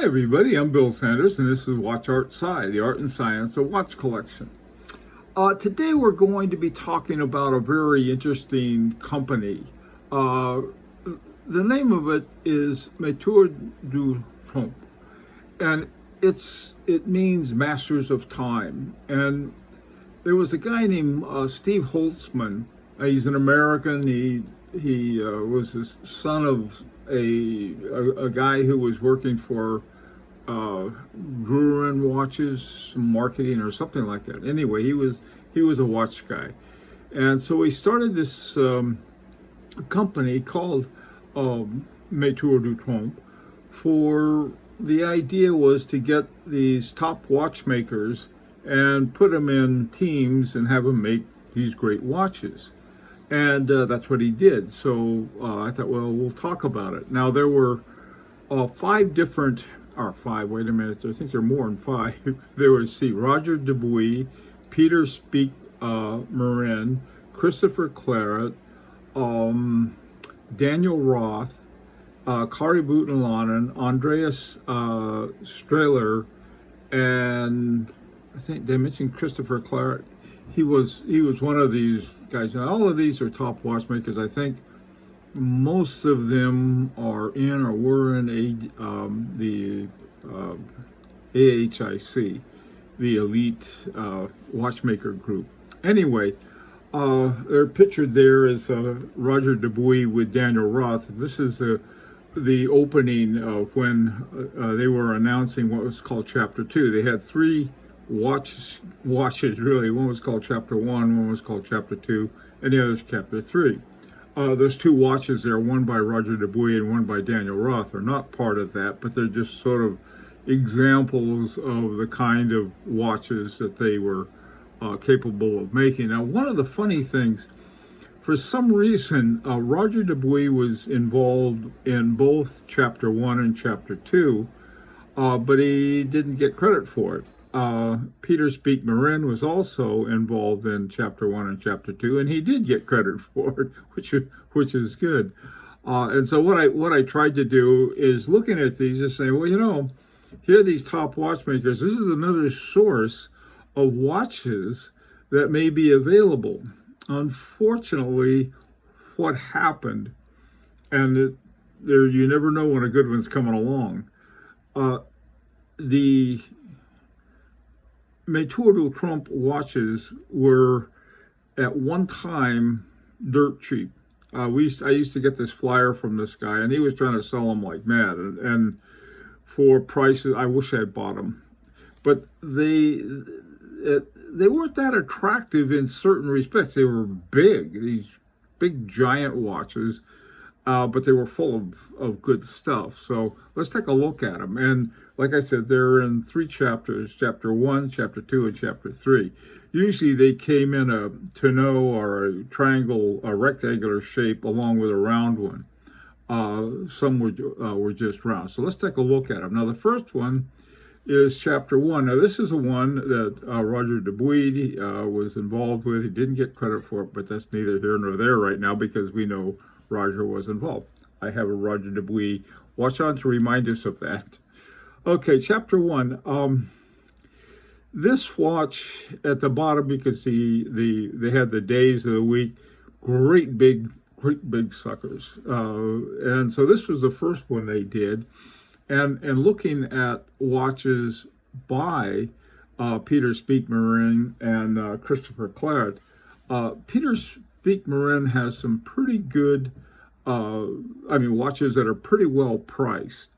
Hi everybody, I'm Bill Sanders and this is Watch Art Sci, the art and science of watch collection. Today we're going to be talking about a very interesting company. The name of it is Maitres du Temps, and it means masters of time. And there was a guy named Steve Holtzman. He's an American. He was the son of a guy who was working for Ruin Watches marketing or something like that. Anyway, he was a watch guy, and so he started this company called Maîtres du Temps. For the idea was to get these top watchmakers and put them in teams and have them make these great watches. And that's what he did. So I thought, well, we'll talk about it. Now, there were five different, or five, wait a minute, I think there are more than five. There was, Roger Dubuis, Peter Speak Marin, Christopher Claret, Daniel Roth, Kari Butenlanen, Andreas Strehler, and I think they mentioned Christopher Claret. He was one of these guys. Now, all of these are top watchmakers. I think most of them are in or were in the AHIC, the elite watchmaker group. Anyway, they're pictured there as Roger Dubuis with Daniel Roth. This is the opening of when they were announcing what was called Chapter 2. They had three watches really. One was called Chapter 1, one was called Chapter 2, and the other is Chapter 3. Those two watches there, one by Roger Dubuis and one by Daniel Roth, are not part of that, but they're just sort of examples of the kind of watches that they were capable of making. Now, one of the funny things, for some reason, Roger Dubuis was involved in both Chapter 1 and Chapter 2, but he didn't get credit for it. Peter Speak Marin was also involved in Chapter 1 and Chapter 2, and he did get credit for it, which is good. And so what I tried to do is looking at these and say, well, here are these top watchmakers. This is another source of watches that may be available. Unfortunately, what happened, and you never know when a good one's coming along, the Maîtres du Temps watches were at one time dirt cheap. I used to get this flyer from this guy, and he was trying to sell them like mad, and for prices I wish I had bought them. But they weren't that attractive in certain respects. They were big, these big giant watches, but they were full of good stuff. So let's take a look at them. And like I said, they're in three chapters: Chapter 1, Chapter 2, and Chapter 3. Usually they came in a tonneau or a triangle, a rectangular shape, along with a round one. Some were just round. So let's take a look at them. Now, the first one is Chapter 1. Now, this is the one that Roger Dubuis was involved with. He didn't get credit for it, but that's neither here nor there right now because we know Roger was involved. I have a Roger Dubuis watch on to remind us of that. Okay, Chapter 1. This watch at the bottom, you can see they had the days of the week, great big suckers. And so this was the first one they did. And looking at watches by Peter Speak Marin and Christopher Claret, Peter Speak Marin has some pretty good, watches that are pretty well priced.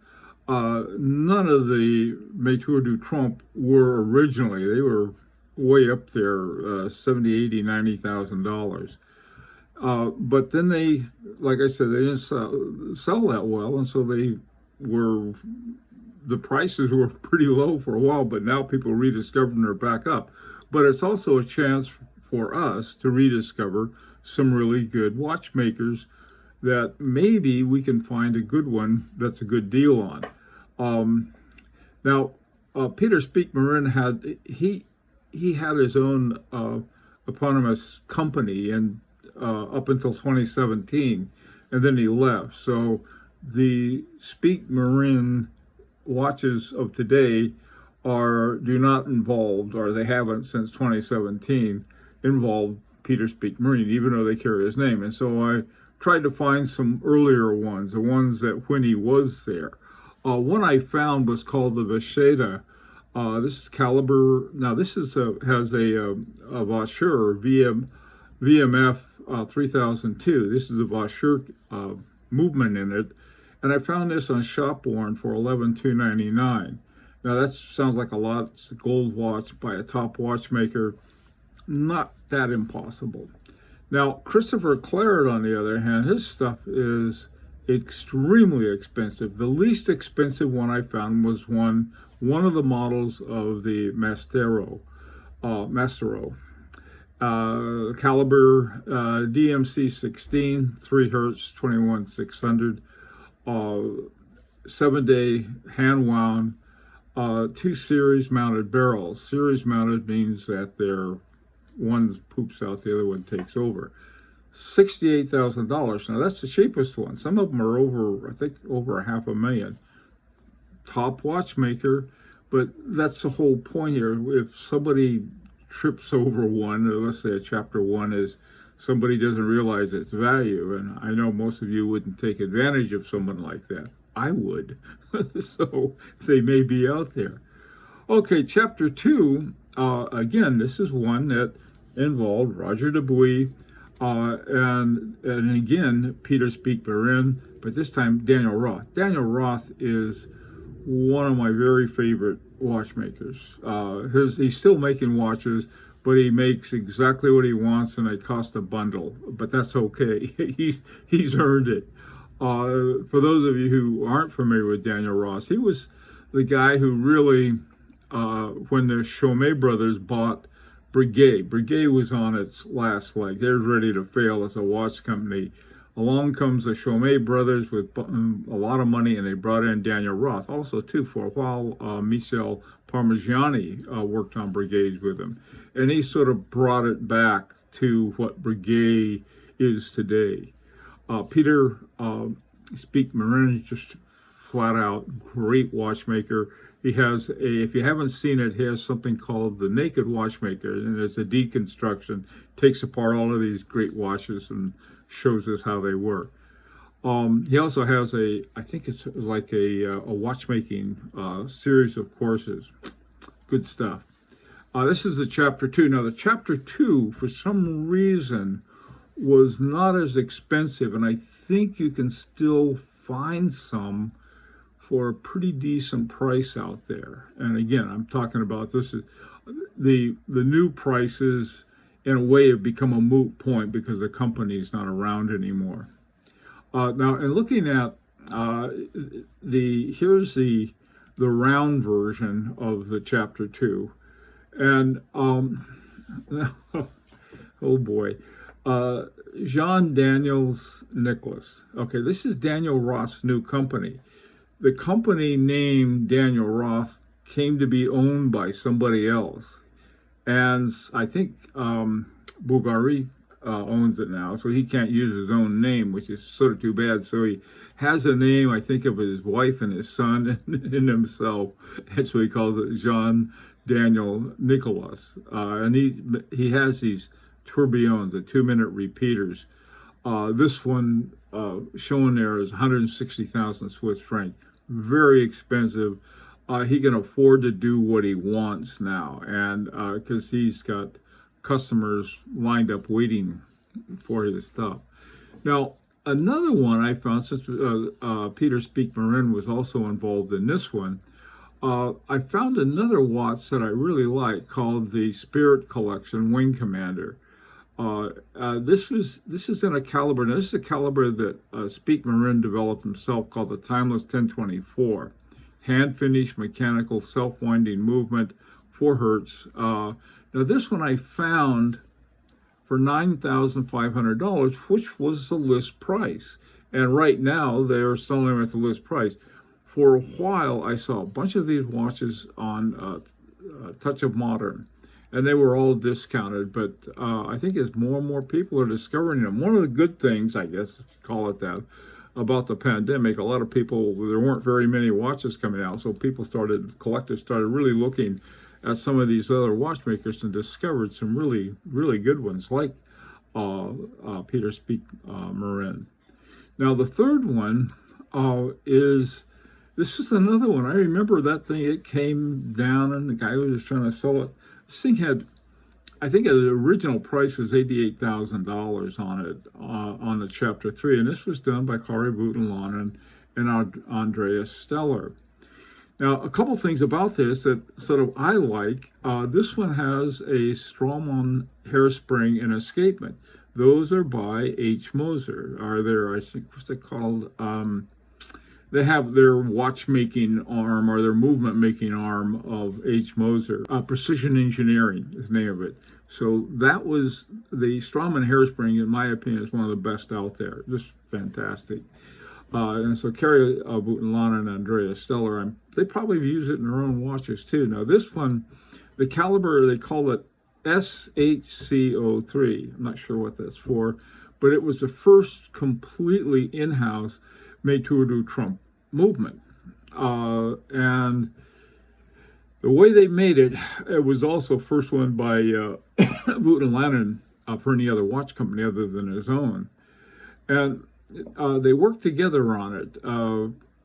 None of the Maîtres du Temps were originally. They were way up there, $70,000, $80,000, $90,000. But then they, like I said, they didn't sell that well, and so the prices were pretty low for a while, but now people rediscover them, they're back up. But it's also a chance for us to rediscover some really good watchmakers that maybe we can find a good one that's a good deal on. Now, Peter Speak Marin had his own eponymous company and up until 2017, and then he left. So the Speak Marin watches of today do not involve, or they haven't since 2017, involved Peter Speak Marine, even though they carry his name. And so I tried to find some earlier ones, the ones that when he was there. One I found was called the Vasheda. This is caliber. Now this is has a Vaucher VMF 3002. This is a Vaucher movement in it, and I found this on Shopworn for $11,299. Now that sounds like a lot. It's a gold watch by a top watchmaker. Not that impossible. Now Christopher Claret, on the other hand, his stuff is extremely expensive. The least expensive one I found was one of the models of the Mastero, caliber DMC 16, 3 hertz, 21600, 7-day hand wound, 2 series mounted barrels. Series mounted means that one poops out, the other one takes over. $68,000. Now that's the cheapest one. Some of them are over, I think, over $500,000. Top watchmaker, but that's the whole point here. If somebody trips over one, or let's say a chapter 1 is somebody doesn't realize its value, and I know most of you wouldn't take advantage of someone like that. I would. So they may be out there. Okay, chapter 2, again, this is one that involved Roger Dubuis, and again, Peter Speak Marine, but this time Daniel Roth. Daniel Roth is one of my very favorite watchmakers. He's still making watches, but he makes exactly what he wants, and they cost a bundle. But that's okay. He's earned it. For those of you who aren't familiar with Daniel Roth, he was the guy who really, when the Chaumet brothers bought Breguet was on its last leg. They're ready to fail as a watch company. Along comes the Chaumet brothers with a lot of money, and they brought in Daniel Roth. Also, too, for a while, Michel Parmigiani worked on Breguets with him. And he sort of brought it back to what Breguet is today. Peter Speak Marine is just flat out great watchmaker. He has if you haven't seen it, he has something called the Naked Watchmaker, and it's a deconstruction, takes apart all of these great watches and shows us how they work. He also has I think it's like a watchmaking series of courses. Good stuff. This is the chapter 2. Now the chapter 2, for some reason, was not as expensive, and I think you can still find some for a pretty decent price out there. And again, I'm talking about this is the new prices in a way have become a moot point because the company's not around anymore. Now, in looking at here's the round version of the chapter 2, and oh boy, Jean Daniels Nicholas. Okay, this is Daniel Roth's new company. The company name Daniel Roth came to be owned by somebody else, and I think Bulgari owns it now, so he can't use his own name, which is sort of too bad. So he has a name, I think, of his wife and his son and himself. That's what he calls it, Jean Daniel Nicholas. And he has these tourbillons, the 2-minute repeaters. This one shown there is 160,000 Swiss franc. Very expensive. He can afford to do what he wants now, and because he's got customers lined up waiting for his stuff. Now, another one I found, since Peter Speak Marine was also involved in this one, I found another watch that I really like called the Spirit Collection Wing Commander. This is in a caliber. Now, this is a caliber that Speak Marine developed himself, called the Timeless 1024. Hand finished mechanical self-winding movement, 4 hertz. Now this one I found for $9,500, which was the list price. And right now they're selling them at the list price. For a while I saw a bunch of these watches on Touch of Modern, and they were all discounted, but I think as more and more people are discovering them, one of the good things, I guess, call it that, about the pandemic, a lot of people, there weren't very many watches coming out, so collectors started really looking at some of these other watchmakers and discovered some really, really good ones, like Peter Speak Marin. Now, the third one this is another one. I remember that thing, it came down, and the guy who was trying to sell it, this thing had, I think the original price was $88,000 on it, on the Chapter 3, and this was done by Kari Voutilainen and Andreas Steller. Now, a couple things about this that sort of I like. This one has a Straumann hairspring and escapement. Those are by H. Moser. I think, what's it called? They have their watchmaking arm or their movement-making arm of H. Moser. Precision Engineering is the name of it. So that was the Straumann hairspring, in my opinion, is one of the best out there. Just fantastic. And so Kari Voutilainen and Andreas Steller, they probably use it in their own watches too. Now this one, the caliber, they call it SHCO3. I'm not sure what that's for, but it was the first completely in-house Maitres du Temps movement. And the way they made it, it was also first one by Voutilainen for any other watch company other than his own. And they worked together on it.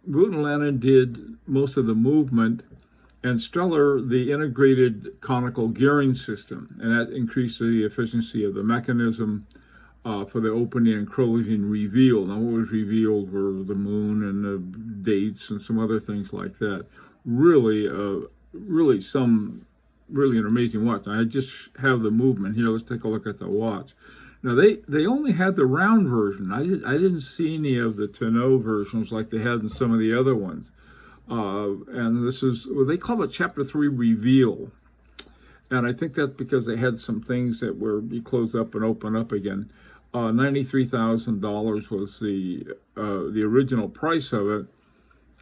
Voutilainen did most of the movement, and Steller the integrated conical gearing system, and that increased the efficiency of the mechanism for the opening and closing reveal. Now, what was revealed were the moon and the dates and some other things like that. Really an amazing watch. I just have the movement here. Let's take a look at the watch. Now, they only had the round version. I didn't see any of the tonneau versions like they had in some of the other ones. And this is, well, they call it Chapter 3 Reveal. And I think that's because they had some things that were, you close up and open up again. $93,000 was the original price of it.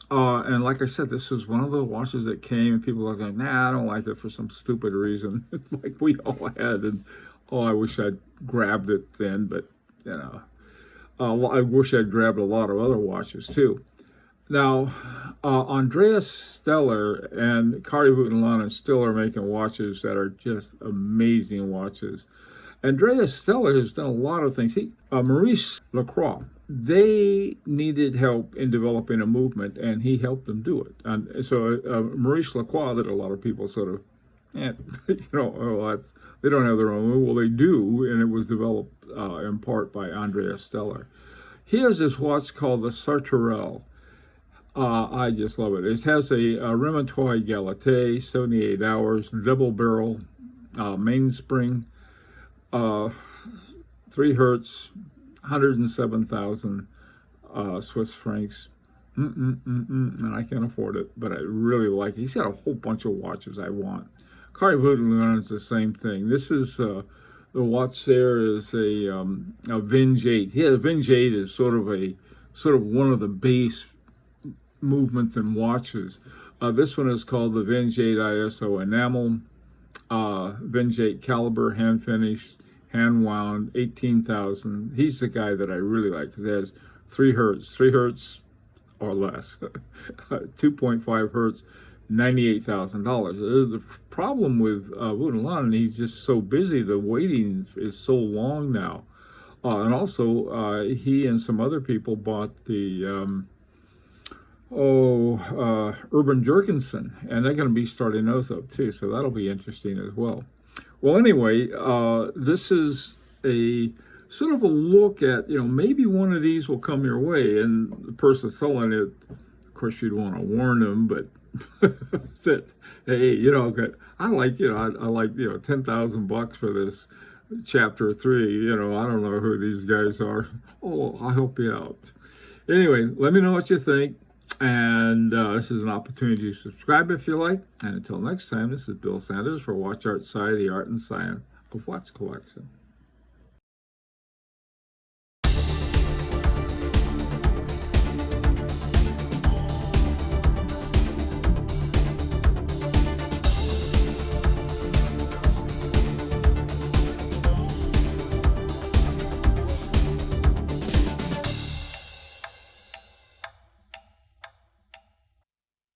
And like I said, this was one of the watches that came and people were like, nah, I don't like it for some stupid reason. Like we all had. And I wish I'd grabbed it then, but you know, I wish I'd grabbed a lot of other watches too. Now, Andreas Steller and Kari Voutilainen still are making watches that are just amazing watches. Andreas Steller has done a lot of things. Maurice Lacroix, they needed help in developing a movement, and he helped them do it. And so Maurice Lacroix, that a lot of people sort of, they don't have their own. Well, they do, and it was developed in part by Andreas Steller. He has this watch called the Sartorel. I just love it. It has a Remontoy Galate, 78 hours, double barrel, mainspring, 3 hertz, 107,000 Swiss francs. And I can't afford it, but I really like it. He's got a whole bunch of watches I want. Kari Voutilainen is the same thing. This is the watch. There is a Vinge 8. Yeah, the Vinge 8 is sort of one of the base movements and watches. This one is called the Vinge 8 ISO enamel, Vinge 8 caliber, hand finished, hand wound, 18,000. He's the guy that I really like because it has 3 hertz or less, 2.5 hertz, $98,000. The problem with Voutilainen, he's just so busy. The waiting is so long now, and also he and some other people bought the Urban Jurgensen, and they're going to be starting those up too, so that'll be interesting as well. Well, anyway, this is a sort of a look at, maybe one of these will come your way, and the person selling it, of course, you'd want to warn them, but that, hey, I like, I like, $10,000 for this Chapter 3. I don't know who these guys are. I'll help you out. Anyway, let me know what you think. And this is an opportunity to subscribe if you like. And until next time, this is Bill Sanders for Watch Art Sci, the art and science of watch collection.